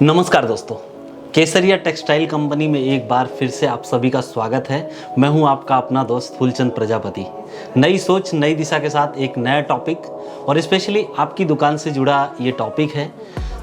नमस्कार दोस्तों, केसरिया textile company में एक बार फिर से आप सभी का स्वागत है। मैं हूं आपका अपना दोस्त फूलचंद प्रजापति। नई सोच नई दिशा के साथ एक नया टॉपिक और स्पेशली आपकी दुकान से जुड़ा ये टॉपिक है।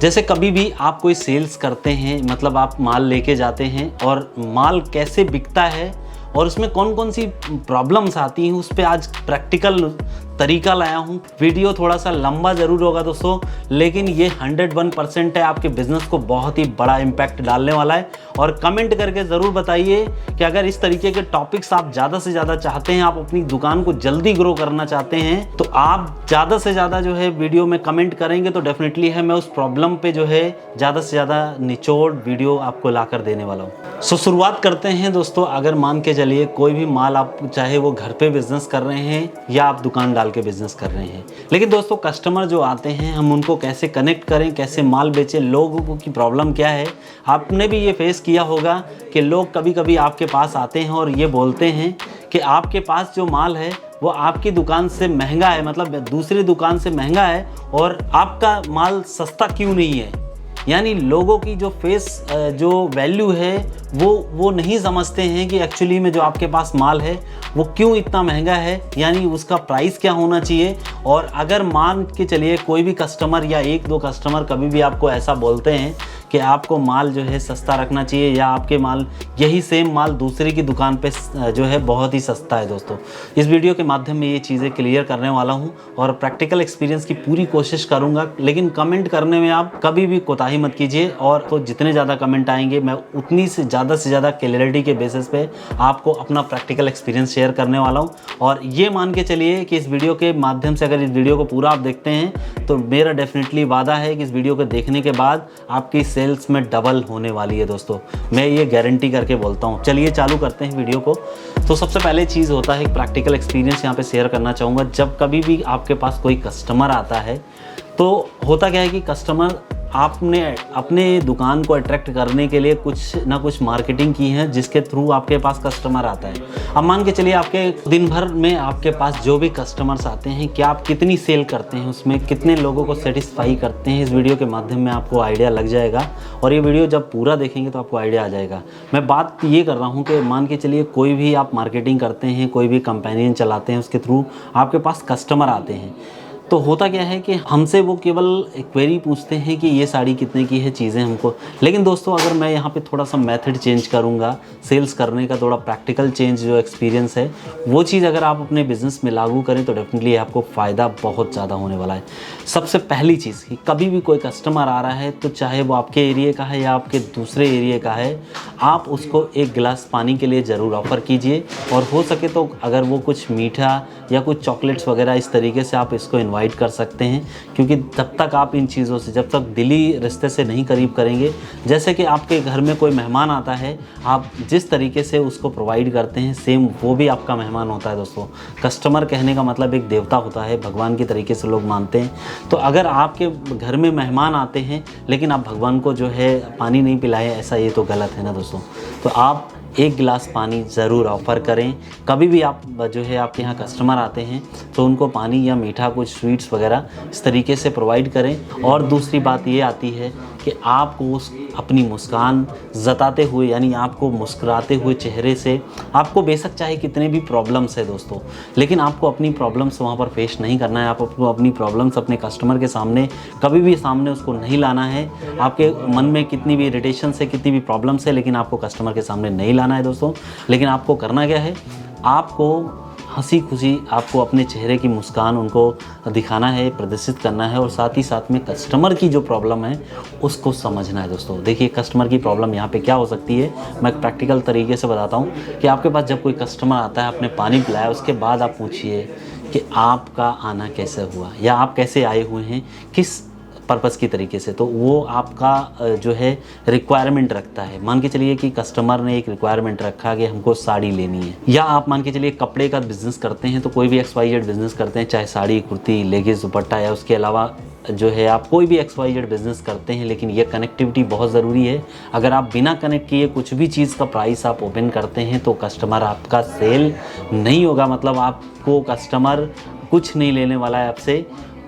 जैसे कभी भी आप कोई सेल्स करते हैं, मतलब आप माल लेके जाते हैं और माल कैसे बिकता है और उसमें कौन कौन सी प्रॉब्लम्स आती हैं, उस पर आज प्रैक्टिकल तरीका लाया हूँ। वीडियो थोड़ा सा लंबा ज़रूर होगा दोस्तों, लेकिन ये 101% है, आपके बिजनेस को बहुत ही बड़ा इम्पैक्ट डालने वाला है। और कमेंट करके ज़रूर बताइए कि अगर इस तरीके के टॉपिक्स आप ज़्यादा से ज़्यादा चाहते हैं, आप अपनी दुकान को जल्दी ग्रो करना चाहते हैं, तो आप ज़्यादा से ज़्यादा जो है वीडियो में कमेंट करेंगे तो डेफिनेटली है मैं उस प्रॉब्लम पे जो है ज़्यादा से ज़्यादा निचोड़ वीडियो आपको ला कर देने वाला हूँ। सो शुरुआत करते हैं दोस्तों। अगर मान के चलिए कोई भी माल आप, चाहे वो घर पे बिजनेस कर रहे हैं या आप दुकान डाल के बिजनेस कर रहे हैं, लेकिन दोस्तों कस्टमर जो आते हैं हम उनको कैसे कनेक्ट करें, कैसे माल बेचें, लोगों की प्रॉब्लम क्या है। आपने भी ये फेस किया होगा कि लोग कभी कभी आपके पास आते हैं और ये बोलते हैं कि आपके पास जो माल है वो आपकी दुकान से महंगा है, मतलब दूसरी दुकान से महंगा है और आपका माल सस्ता क्यों नहीं है। यानी लोगों की जो जो वैल्यू है वो नहीं समझते हैं कि एक्चुअली में जो आपके पास माल है वो क्यों इतना महंगा है, यानी उसका प्राइस क्या होना चाहिए। और अगर मान के चलिए कोई भी कस्टमर या एक दो कस्टमर कभी भी आपको ऐसा बोलते हैं कि आपको माल जो है सस्ता रखना चाहिए या आपके माल यही सेम माल दूसरे की दुकान पे जो है बहुत ही सस्ता है, दोस्तों इस वीडियो के माध्यम में ये चीज़ें क्लियर करने वाला हूँ और प्रैक्टिकल एक्सपीरियंस की पूरी कोशिश करूँगा। लेकिन कमेंट करने में आप कभी भी कोताही मत कीजिए, और तो जितने ज़्यादा कमेंट आएंगे मैं उतनी से ज़्यादा क्लियरिटी के बेसिस पे आपको अपना प्रैक्टिकल एक्सपीरियंस शेयर करने वाला हूँ। और ये मान के चलिए कि इस वीडियो के माध्यम से अगर इस वीडियो को पूरा आप देखते हैं तो मेरा डेफिनेटली वादा है कि इस वीडियो को देखने के बाद आपकी सेल्स में डबल होने वाली है दोस्तों, मैं ये गारंटी करके बोलता हूँ। चलिए चालू करते हैं वीडियो को। तो सबसे पहले चीज़ होता है प्रैक्टिकल एक्सपीरियंस यहाँ पे शेयर करना चाहूँगा। जब कभी भी आपके पास कोई कस्टमर आता है तो होता क्या है कि कस्टमर, आपने अपने दुकान को अट्रैक्ट करने के लिए कुछ ना कुछ मार्केटिंग की है जिसके थ्रू आपके पास कस्टमर आता है। अब मान के चलिए आपके दिन भर में आपके पास जो भी कस्टमर्स आते हैं, क्या आप कितनी सेल करते हैं, उसमें कितने लोगों को सेटिस्फाई करते हैं, इस वीडियो के माध्यम में आपको आइडिया लग जाएगा। और ये वीडियो जब पूरा देखेंगे तो आपको आइडिया आ जाएगा। मैं बात ये कर रहा हूँ कि मान के चलिए कोई भी आप मार्केटिंग करते हैं, कोई भी कंपेनियन चलाते हैं, उसके थ्रू आपके पास कस्टमर आते हैं, तो होता क्या है कि हमसे वो केवल एक क्वेरी पूछते हैं कि ये साड़ी कितने की है, चीज़ें हमको। लेकिन दोस्तों अगर मैं यहाँ पे थोड़ा सा मेथड चेंज करूँगा, सेल्स करने का थोड़ा प्रैक्टिकल चेंज जो एक्सपीरियंस है वो चीज़ अगर आप अपने बिज़नेस में लागू करें तो डेफिनेटली आपको फ़ायदा बहुत ज़्यादा होने वाला है। सबसे पहली चीज़ कि कभी भी कोई कस्टमर आ रहा है तो चाहे वो आपके एरिए का है या आपके दूसरे एरिए का है, आप उसको एक गिलास पानी के लिए ज़रूर ऑफ़र कीजिए। और हो सके तो अगर वो कुछ मीठा या कुछ चॉकलेट्स वगैरह इस तरीके से आप इसको इनवाइट कर सकते हैं, क्योंकि तब तक आप इन चीज़ों से, जब तक दिली रिश्ते से नहीं करीब करेंगे, जैसे कि आपके घर में कोई मेहमान आता है, आप जिस तरीके से उसको प्रोवाइड करते हैं सेम वो भी आपका मेहमान होता है। दोस्तों कस्टमर कहने का मतलब एक देवता होता है, भगवान की तरीके से लोग मानते हैं। तो अगर आपके घर में मेहमान आते हैं लेकिन आप भगवान को जो है पानी नहीं पिलाएं, ऐसा ये तो गलत है ना दोस्तों। तो आप एक गिलास पानी ज़रूर ऑफ़र करें। कभी भी आप जो है आपके यहाँ कस्टमर आते हैं तो उनको पानी या मीठा कुछ स्वीट्स वगैरह इस तरीके से प्रोवाइड करें। और दूसरी बात ये आती है कि आपको उस अपनी मुस्कान जताते हुए, यानी आपको मुस्कुराते हुए चेहरे से, आपको बेशक चाहे कितने भी प्रॉब्लम्स है दोस्तों, लेकिन आपको अपनी प्रॉब्लम्स वहाँ पर फेस नहीं करना है। आपको अपनी प्रॉब्लम्स अपने कस्टमर के सामने कभी भी सामने उसको नहीं लाना है। आपके मन में कितनी भी इरिटेशन है, कितनी भी प्रॉब्लम्स है, लेकिन आपको कस्टमर के सामने नहीं लाना है दोस्तों। लेकिन आपको करना क्या है, आपको हंसी खुशी आपको अपने चेहरे की मुस्कान उनको दिखाना है, प्रदर्शित करना है। और साथ ही साथ में कस्टमर की जो प्रॉब्लम है उसको समझना है दोस्तों। देखिए कस्टमर की प्रॉब्लम यहाँ पे क्या हो सकती है, मैं प्रैक्टिकल तरीके से बताता हूँ कि आपके पास जब कोई कस्टमर आता है, आपने पानी पिलाया, उसके बाद आप पूछिए कि आपका आना कैसे हुआ या आप कैसे आए हुए हैं, किस पर्पज़ की तरीके से। तो वो आपका जो है रिक्वायरमेंट रखता है। मान के चलिए कि कस्टमर ने एक रिक्वायरमेंट रखा कि हमको साड़ी लेनी है, या आप मान के चलिए कपड़े का बिज़नेस करते हैं, तो कोई भी XYZ बिज़नेस करते हैं, चाहे साड़ी, कुर्ती, लेगिंस, दुपट्टा, या उसके अलावा जो है आप कोई भी XYZ बिज़नेस करते हैं, लेकिन ये कनेक्टिविटी बहुत ज़रूरी है। अगर आप बिना कनेक्ट किए कुछ भी चीज़ का प्राइस आप ओपन करते हैं तो कस्टमर आपका सेल नहीं होगा, मतलब आपको कस्टमर कुछ नहीं लेने वाला है आपसे,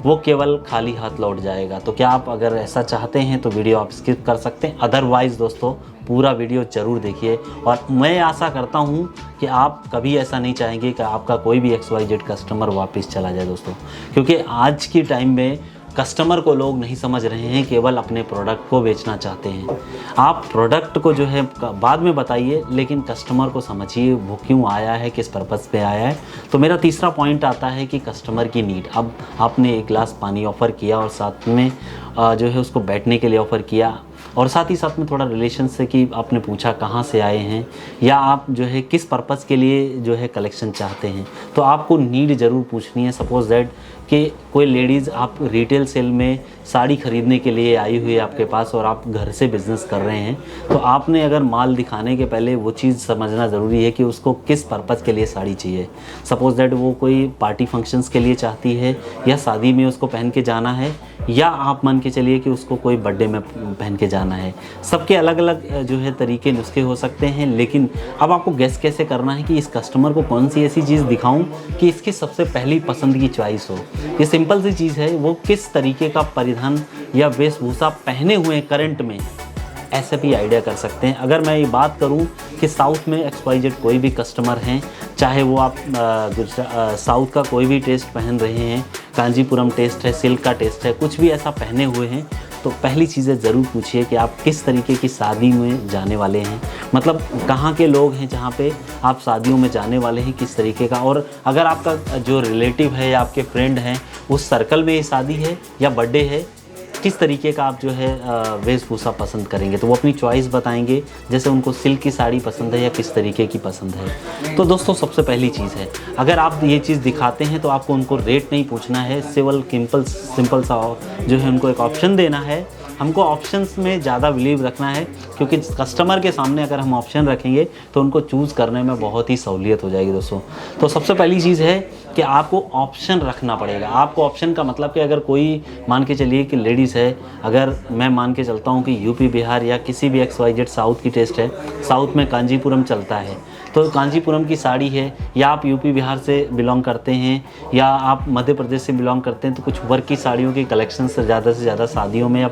वो केवल खाली हाथ लौट जाएगा। तो क्या आप अगर ऐसा चाहते हैं तो वीडियो आप स्किप कर सकते हैं, अदरवाइज़ दोस्तों पूरा वीडियो ज़रूर देखिए। और मैं आशा करता हूँ कि आप कभी ऐसा नहीं चाहेंगे कि आपका कोई भी XYZ कस्टमर वापस चला जाए दोस्तों, क्योंकि आज की टाइम में कस्टमर को लोग नहीं समझ रहे हैं, केवल अपने प्रोडक्ट को बेचना चाहते हैं। आप प्रोडक्ट को जो है बाद में बताइए, लेकिन कस्टमर को समझिए वो क्यों आया है, किस पर्पज़ पे आया है। तो मेरा तीसरा पॉइंट आता है कि कस्टमर की नीड। अब आपने एक गिलास पानी ऑफ़र किया और साथ में जो है उसको बैठने के लिए ऑफ़र किया, और साथ ही साथ में थोड़ा रिलेशन से कि आपने पूछा कहाँ से आए हैं या आप जो है किस पर्पज़ के लिए जो है कलेक्शन चाहते हैं। तो आपको नीड ज़रूर पूछनी है। सपोज़ दैट कि कोई लेडीज़ आप रिटेल सेल में साड़ी ख़रीदने के लिए आई हुई है आपके पास और आप घर से बिज़नेस कर रहे हैं, तो आपने अगर माल दिखाने के पहले वो चीज़ समझना ज़रूरी है कि उसको किस पर्पज़ के लिए साड़ी चाहिए। सपोज़ दैट वो कोई पार्टी फंक्शंस के लिए चाहती है या शादी में उसको पहन के जाना है, या आप मान के चलिए कि उसको कोई बर्थडे में पहन के जाना है। सबके अलग अलग जो है तरीके नुस्खे हो सकते हैं, लेकिन अब आपको गेस कैसे करना है कि इस कस्टमर को कौन सी ऐसी चीज़ दिखाऊं कि इसकी सबसे पहली पसंद की चॉइस हो। ये सिंपल सी चीज़ है, वो किस तरीके का परिधान या वेशभूषा पहने हुए करंट में, ऐसे भी आइडिया कर सकते हैं। अगर मैं ये बात करूं कि साउथ में XYZ कोई भी कस्टमर हैं, चाहे वो आप साउथ का कोई भी टेस्ट पहन रहे हैं, कांजीपुरम टेस्ट है, सिल्क का टेस्ट है, कुछ भी ऐसा पहने हुए हैं, तो पहली चीज़ें ज़रूर पूछिए कि आप किस तरीके की शादी में जाने वाले हैं। मतलब कहाँ के लोग हैं जहाँ पे आप शादियों में जाने वाले हैं, किस तरीके का। और अगर आपका जो रिलेटिव है या आपके फ्रेंड हैं उस सर्कल में ये शादी है या बर्थडे है, किस तरीके का आप जो है वेशभूषा पसंद करेंगे, तो वो अपनी चॉइस बताएंगे। जैसे उनको सिल्क की साड़ी पसंद है या किस तरीके की पसंद है। तो दोस्तों सबसे पहली चीज़ है, अगर आप ये चीज़ दिखाते हैं तो आपको उनको रेट नहीं पूछना है, सिंपल सिंपल सा जो है उनको एक ऑप्शन देना है। हमको ऑप्शंस में ज़्यादा बिलीव रखना है, क्योंकि कस्टमर के सामने अगर हम ऑप्शन रखेंगे तो उनको चूज़ करने में बहुत ही सहूलियत हो जाएगी दोस्तों। तो सबसे पहली चीज़ है कि आपको ऑप्शन रखना पड़ेगा। आपको ऑप्शन का मतलब कि अगर कोई मान के चलिए कि लेडीज़ है, अगर मैं मान के चलता हूँ कि यूपी बिहार या किसी भी XYZ साउथ की टेस्ट है, साउथ में कांजीपुरम चलता है, तो कांजीपुरम की साड़ी है, या आप यूपी बिहार से बिलोंग करते हैं या आप मध्य प्रदेश से बिलोंग करते हैं, तो कुछ वर्क की साड़ियों के कलेक्शन से ज़्यादा शादियों में या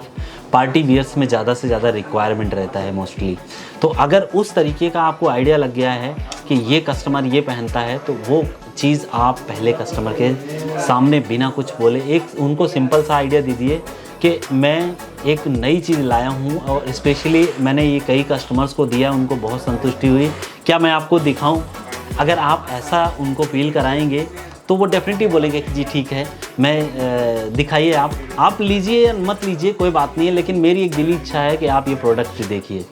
पार्टी वियर्स में ज़्यादा से ज़्यादा रिक्वायरमेंट रहता है मोस्टली। तो अगर उस तरीके का आपको आइडिया लग गया है कि ये कस्टमर ये पहनता है, तो वो चीज़ आप पहले कस्टमर के सामने बिना कुछ बोले एक उनको सिंपल सा आइडिया दीजिए कि मैं एक नई चीज़ लाया हूँ और स्पेशली मैंने ये कई कस्टमर्स को दिया, उनको बहुत संतुष्टि हुई, क्या मैं आपको दिखाऊं। अगर आप ऐसा उनको फील कराएंगे तो वो डेफिनेटली बोलेंगे कि जी ठीक है, मैं दिखाइए, आप लीजिए या मत लीजिए कोई बात नहीं है, लेकिन मेरी एक दिली इच्छा है कि आप ये प्रोडक्ट देखिए।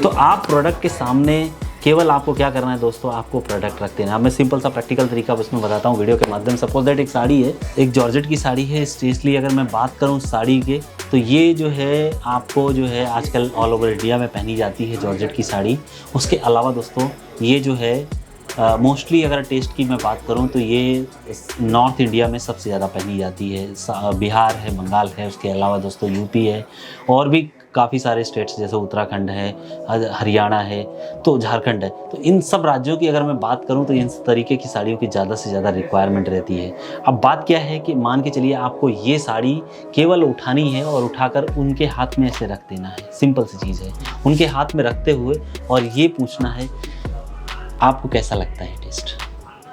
तो आप प्रोडक्ट के सामने केवल आपको क्या करना है दोस्तों, आपको प्रोडक्ट रख देना है। मैं सिंपल सा प्रैक्टिकल तरीका उसमें बताता हूँ वीडियो के माध्यम से। सपोज दैट एक साड़ी है, एक जॉर्जेट की साड़ी है। स्पेशली अगर मैं बात करूँ साड़ी के, तो ये जो है आपको जो है आजकल ऑल ओवर इंडिया में पहनी जाती है जॉर्जेट की साड़ी। उसके अलावा दोस्तों ये जो है मोस्टली अगर टेस्ट की मैं बात करूं तो ये नॉर्थ इंडिया में सबसे ज़्यादा पहनी जाती है। बिहार है, बंगाल है, उसके अलावा दोस्तों यूपी है, और भी काफ़ी सारे स्टेट्स जैसे उत्तराखंड है, हरियाणा है, तो झारखंड है। तो इन सब राज्यों की अगर मैं बात करूं तो इन तरीके की साड़ियों की ज़्यादा से ज़्यादा रिक्वायरमेंट रहती है। अब बात क्या है कि मान के चलिए आपको ये साड़ी केवल उठानी है और उठाकर उनके हाथ में ऐसे रख देना है। सिंपल सी चीज़ है, उनके हाथ में रखते हुए और ये पूछना है आपको कैसा लगता है टेस्ट।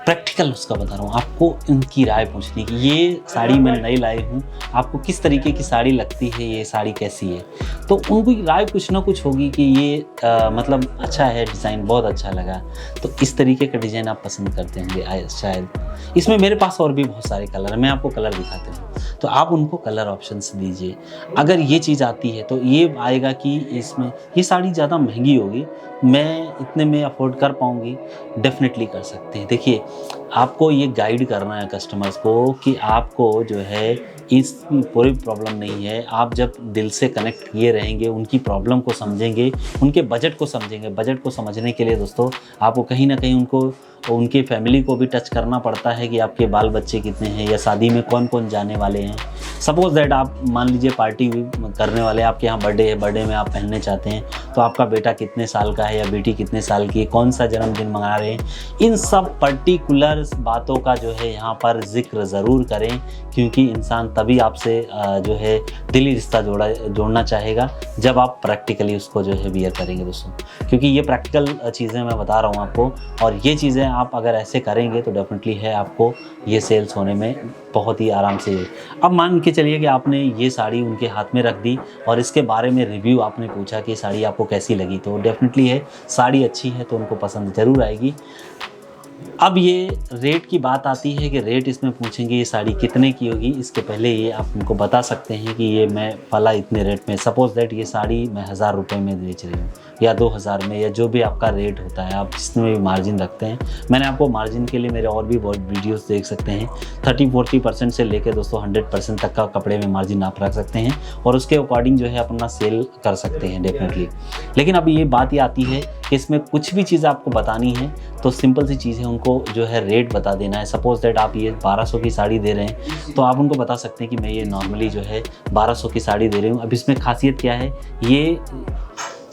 प्रैक्टिकल उसका बता रहा हूँ, आपको इनकी राय पूछनी कि ये साड़ी मैं नई लाई हूँ, आपको किस तरीके की साड़ी लगती है, ये साड़ी कैसी है। तो उनको राय कुछ ना कुछ होगी कि ये मतलब अच्छा है, डिज़ाइन बहुत अच्छा लगा, तो इस तरीके का डिज़ाइन आप पसंद करते होंगे शायद। इसमें मेरे पास और भी बहुत सारे कलर हैं, मैं आपको कलर दिखाता हूँ, तो आप उनको कलर ऑप्शंस दीजिए। अगर ये चीज़ आती है तो ये आएगा कि इसमें ये साड़ी ज़्यादा महंगी होगी, मैं इतने में अफोर्ड कर पाऊँगी, डेफिनेटली कर सकते हैं। देखिए आपको ये गाइड करना है कस्टमर्स को कि आपको जो है इसकी पूरी प्रॉब्लम नहीं है। आप जब दिल से कनेक्ट किए रहेंगे, उनकी प्रॉब्लम को समझेंगे, उनके बजट को समझेंगे। बजट को समझने के लिए दोस्तों आपको कहीं ना कहीं उनको उनके फैमिली को भी टच करना पड़ता है कि आपके बाल बच्चे कितने हैं या शादी में कौन कौन जाने वाले हैं। सपोज दैट आप मान लीजिए पार्टी करने वाले, आपके यहाँ बर्थडे है, बर्थडे में आप पहनने चाहते हैं, तो आपका बेटा कितने साल का है या बेटी कितने साल की है, कौन सा जन्मदिन मना रहे हैं, इन सब पर्टिकुलर बातों का जो है यहाँ पर जिक्र ज़रूर करें, क्योंकि इंसान तभी आपसे जो है दिली रिश्ता जोड़ना चाहेगा जब आप प्रैक्टिकली उसको जो है बियर करेंगे दोस्तों। क्योंकि ये प्रैक्टिकल चीज़ें मैं बता रहा हूँ आपको, और ये चीज़ें आप अगर ऐसे करेंगे तो डेफिनेटली है आपको ये सेल्स होने में बहुत ही आराम से। अब मान के चलिए कि आपने ये साड़ी उनके हाथ में रख दी और इसके बारे में रिव्यू आपने पूछा कि साड़ी आपको कैसी लगी, तो डेफिनेटली है साड़ी अच्छी है तो उनको पसंद ज़रूर आएगी। अब ये रेट की बात आती है कि रेट इसमें पूछेंगे ये साड़ी कितने की होगी, इसके पहले ये आप उनको बता सकते हैं कि ये मैं फला इतने रेट में, सपोज दैट ये साड़ी मैं 1000 रुपये में बेच रही हूँ या 2000 में, या जो भी आपका रेट होता है, आप जिसमें भी मार्जिन रखते हैं। मैंने आपको मार्जिन के लिए मेरे और भी बहुत वीडियोस देख सकते हैं, 30-40% से लेकर दोस्तों 100% तक का कपड़े में मार्जिन आप रख सकते हैं और उसके अकॉर्डिंग जो है अपना सेल कर सकते हैं डेफिनेटली। लेकिन अब ये बात ही आती है कि इसमें कुछ भी चीज़ आपको बतानी है तो सिंपल सी चीज़ है, उनको जो है रेट बता देना है। सपोज दैट आप ये 1200 की साड़ी दे रहे हैं तो आप उनको बता सकते हैं कि मैं ये नॉर्मली जो है 1200 की साड़ी दे रही हूँ। अब इसमें खासियत क्या है, ये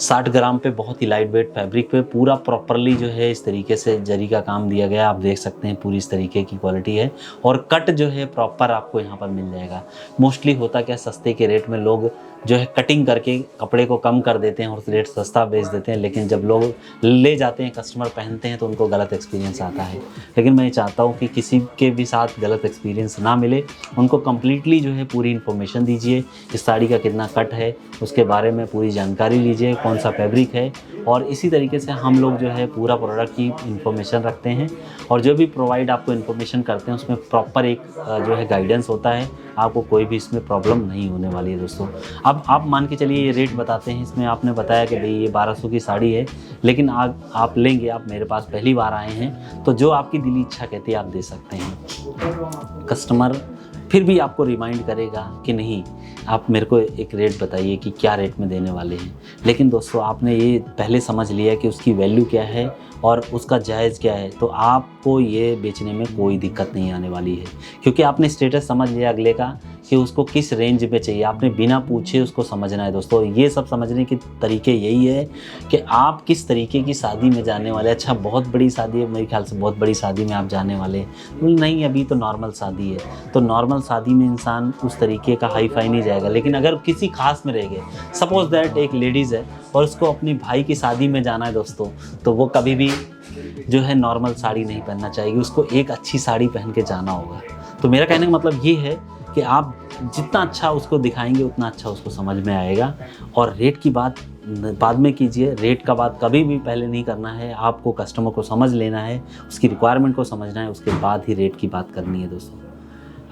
60 ग्राम पे बहुत ही लाइट वेट फैब्रिक पे पूरा प्रॉपरली जो है इस तरीके से जरी का काम दिया गया, आप देख सकते हैं पूरी इस तरीके की क्वालिटी है और कट जो है प्रॉपर आपको यहाँ पर मिल जाएगा। मोस्टली होता क्या, सस्ते के रेट में लोग जो है कटिंग करके कपड़े को कम कर देते हैं और रेट सस्ता बेच देते हैं, लेकिन जब लोग ले जाते हैं, कस्टमर पहनते हैं तो उनको गलत एक्सपीरियंस आता है। लेकिन मैं चाहता हूँ कि किसी के भी साथ गलत एक्सपीरियंस ना मिले, उनको कम्प्लीटली जो है पूरी इन्फॉर्मेशन दीजिए, इस साड़ी का कितना कट है उसके बारे में पूरी जानकारी लीजिए, कौन सा फैब्रिक है, और इसी तरीके से हम लोग जो है पूरा प्रोडक्ट की इन्फॉर्मेशन रखते हैं और जो भी प्रोवाइड आपको इन्फॉर्मेशन करते हैं उसमें प्रॉपर एक जो है गाइडेंस होता है, आपको कोई भी इसमें प्रॉब्लम नहीं होने वाली है दोस्तों। अब आप मान के चलिए ये रेट बताते हैं, इसमें आपने बताया कि भाई ये 1200 की साड़ी है, लेकिन आप लेंगे, आप मेरे पास पहली बार आए हैं तो जो आपकी दिली इच्छा कहती है आप दे सकते हैं। कस्टमर फिर भी आपको रिमाइंड करेगा कि नहीं आप मेरे को एक रेट बताइए कि क्या रेट में देने वाले हैं, लेकिन दोस्तों आपने ये पहले समझ लिया कि उसकी वैल्यू क्या है और उसका जायज़ क्या है, तो आपको ये बेचने में कोई दिक्कत नहीं आने वाली है, क्योंकि आपने स्टेटस समझ लिया अगले का कि उसको किस रेंज में चाहिए, आपने बिना पूछे उसको समझना है। दोस्तों ये सब समझने के तरीके यही है कि आप किस तरीके की शादी में जाने वाले। अच्छा बहुत बड़ी शादी है, मेरे ख्याल से बहुत बड़ी शादी में आप जाने वाले हैं, नहीं अभी तो नॉर्मल शादी है, तो नॉर्मल शादी में इंसान उस तरीके का हाई फाई नहीं जाएगा। लेकिन अगर किसी खास में रह गए, सपोज दैट एक लेडीज़ है और उसको अपनी भाई की शादी में जाना है दोस्तों, तो वो कभी भी जो है नॉर्मल साड़ी नहीं पहनना चाहेगी, उसको एक अच्छी साड़ी पहन के जाना होगा। तो मेरा कहने का मतलब ये है कि आप जितना अच्छा उसको दिखाएंगे उतना अच्छा उसको समझ में आएगा। और रेट की बात बाद में कीजिए, रेट का बात कभी भी पहले नहीं करना है, आपको कस्टमर को समझ लेना है, उसकी रिक्वायरमेंट को समझना है, उसके बाद ही रेट की बात करनी है दोस्तों।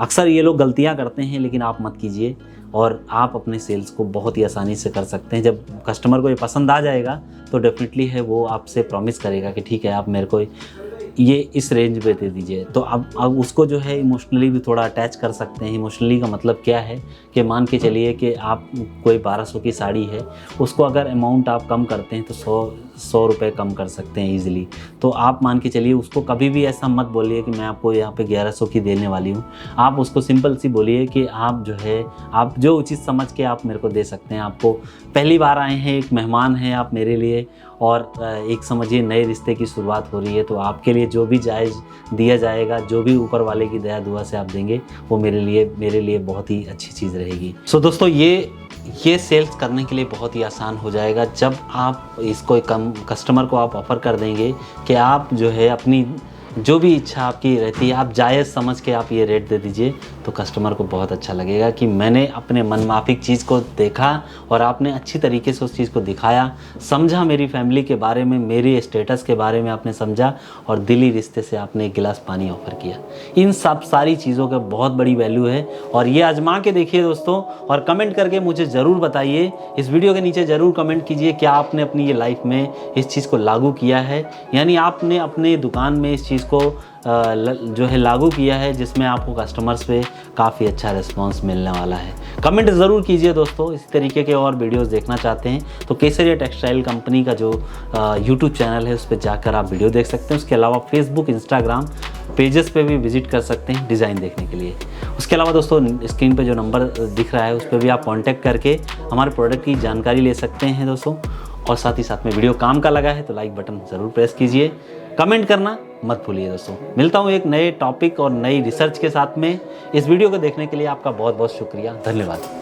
अक्सर ये लोग गलतियां करते हैं, लेकिन आप मत कीजिए और आप अपने सेल्स को बहुत ही आसानी से कर सकते हैं। जब कस्टमर को ये पसंद आ जाएगा तो डेफिनेटली है वो आपसे प्रॉमिस करेगा कि ठीक है आप मेरे को ये इस रेंज पे दे दीजिए। तो अब उसको जो है इमोशनली भी थोड़ा अटैच कर सकते हैं। इमोशनली का मतलब क्या है कि मान के चलिए कि आप कोई 1200 की साड़ी है, उसको अगर अमाउंट आप कम करते हैं तो 100 रुपये कम कर सकते हैं ईजिली। तो आप मान के चलिए उसको कभी भी ऐसा मत बोलिए कि मैं आपको यहाँ पे 1100 की देने वाली हूँ। आप उसको सिंपल सी बोलिए कि आप जो है आप जो उचित समझ के आप मेरे को दे सकते हैं। आपको पहली बार आए हैं, एक मेहमान हैं आप मेरे लिए, और एक समझिए नए रिश्ते की शुरुआत हो रही है, तो आपके लिए जो भी जायज़ दिया जाएगा, जो भी ऊपर वाले की दया दुआ से आप देंगे, वो मेरे लिए बहुत ही अच्छी चीज़ रहेगी। सो दोस्तों ये सेल्स करने के लिए बहुत ही आसान हो जाएगा जब आप इसको कस्टमर को आप ऑफ़र कर देंगे कि आप जो है अपनी जो भी इच्छा आपकी रहती है आप जायज़ समझ के आप ये रेट दे दीजिए, तो कस्टमर को बहुत अच्छा लगेगा कि मैंने अपने मनमाफिक चीज़ को देखा और आपने अच्छी तरीके से उस चीज़ को दिखाया, समझा, मेरी फैमिली के बारे में, मेरी स्टेटस के बारे में आपने समझा और दिली रिश्ते से आपने एक गिलास पानी ऑफ़र किया। इन सब सारी चीज़ों का बहुत बड़ी वैल्यू है और ये आजमा के देखिए दोस्तों, और कमेंट करके मुझे ज़रूर बताइए। इस वीडियो के नीचे ज़रूर कमेंट कीजिए क्या आपने अपनी ये लाइफ में इस चीज़ को लागू किया है, यानी आपने अपने दुकान में इस चीज़ को जो है लागू किया है जिसमें आपको कस्टमर्स पे काफ़ी अच्छा रिस्पांस मिलने वाला है। कमेंट ज़रूर कीजिए दोस्तों। इसी तरीके के और वीडियोस देखना चाहते हैं तो केसरिया टेक्सटाइल कंपनी का जो यूट्यूब चैनल है उस पर जाकर आप वीडियो देख सकते हैं। उसके अलावा फेसबुक, इंस्टाग्राम पेजेस पे भी विजिट कर सकते हैं डिज़ाइन देखने के लिए। उसके अलावा दोस्तों स्क्रीन पे जो नंबर दिख रहा है उस पर भी आप कांटेक्ट करके हमारे प्रोडक्ट की जानकारी ले सकते हैं दोस्तों। और साथ ही साथ में वीडियो काम का लगा है तो लाइक बटन ज़रूर प्रेस कीजिए, कमेंट करना मत भूलिए दोस्तों। मिलता हूँ एक नए टॉपिक और नई रिसर्च के साथ में। इस वीडियो को देखने के लिए आपका बहुत बहुत शुक्रिया, धन्यवाद।